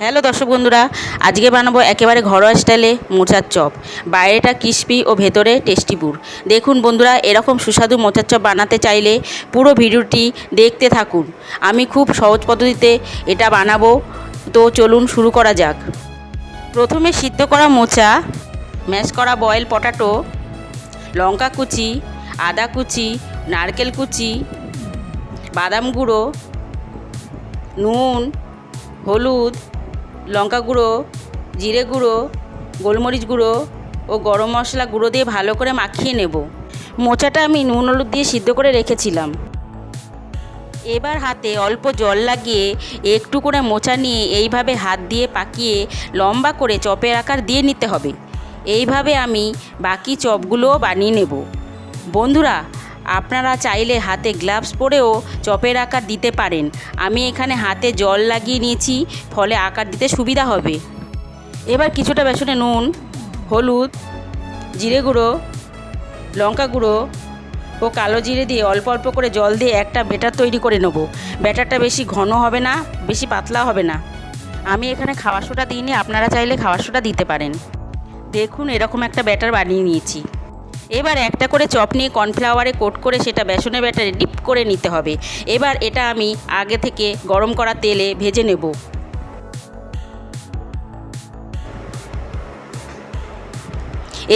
Hello দর্শক বন্ধুরা, আজকে বানাবো একেবারে ঘরোয়া স্টাইলে মোচার চপ। বাইরেটা ক্রিস্পি ও ভেতরে টেস্টি পুর। দেখুন বন্ধুরা, এরকম সুস্বাদু মোচার চপ বানাতে চাইলে পুরো ভিডিওটি দেখতে থাকুন। আমি খুব সহজ পদ্ধতিতে এটা বানাবো, তো চলুন শুরু করা যাক। প্রথমে সিদ্ধ করা মোচা, ম্যাশ করা বয়েল পটাটো, লঙ্কা কুচি, আদা কুচি, নারকেল কুচি, বাদাম গুঁড়ো, নুন, হলুদ, লঙ্কা গুঁড়ো, জিরে গুঁড়ো, গোলমরিচ গুঁড়ো ও গরম মশলা গুঁড়ো দিয়ে ভালো করে মাখিয়ে নেব। মোচাটা আমি নুন হলুদ দিয়ে সিদ্ধ করে রেখেছিলাম। এবার হাতে অল্প জল লাগিয়ে একটু করে মোচা নিয়ে এইভাবে হাত দিয়ে পাকিয়ে লম্বা করে চপের আকার দিয়ে নিতে হবে। এইভাবে আমি বাকি চপগুলোও বানিয়ে নেব। বন্ধুরা, আপনারা চাইলে হাতে গ্লাভস পরেও চপের আকার দিতে পারেন। আমি এখানে হাতে জল লাগিয়ে নিয়েছি, ফলে আকার দিতে সুবিধা হবে। এবার কিছুটা বেসনে নুন, হলুদ, জিরে গুঁড়ো, লঙ্কা গুঁড়ো ও কালো জিরে দিয়ে অল্প অল্প করে জল দিয়ে একটা ব্যাটার তৈরি করে নেব। ব্যাটারটা বেশি ঘন হবে না, বেশি পাতলা হবে না। আমি এখানে খাওয়ার সোডা দিইনি, আপনারা চাইলে খাওয়ার সোডা দিতে পারেন। দেখুন, এরকম একটা ব্যাটার বানিয়ে নিয়েছি। এবার একটা করে চপ নিয়ে কর্নফ্লাওয়ারে কোট করে সেটা বেসনের ব্যাটারে ডিপ করে নিতে হবে। এবার এটা আমি আগে থেকে গরম করা তেলে ভেজে নেব।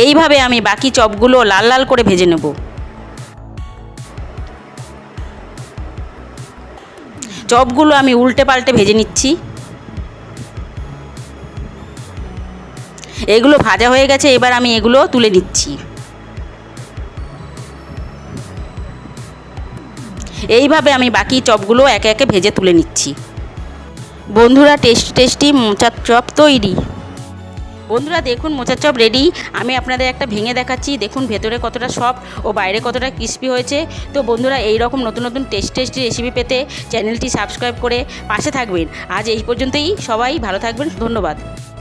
এইভাবে আমি বাকি চপগুলো লাল লাল করে ভেজে নেব। চপগুলো আমি উল্টে পাল্টে ভেজে নিচ্ছি। এগুলো ভাজা হয়ে গেছে, এবার আমি এগুলো তুলে নিচ্ছি। এইভাবে আমি বাকি চপগুলো একে একে ভেজে তুলে নিচ্ছি। বন্ধুরা, টেস্টি মোচার চপ তৈরি। বন্ধুরা দেখুন, মোচার চপ রেডি। আমি আপনাদের একটা ভেঙে দেখাচ্ছি। দেখুন ভেতরে কতটা সফট ও বাইরে কতটা ক্রিস্পি হয়েছে। তো বন্ধুরা, এই রকম নতুন নতুন টেস্টি রেসিপি পেতে চ্যানেলটি সাবস্ক্রাইব করে পাশে থাকবেন। আজ এই পর্যন্তই। সবাই ভালো থাকবেন। ধন্যবাদ।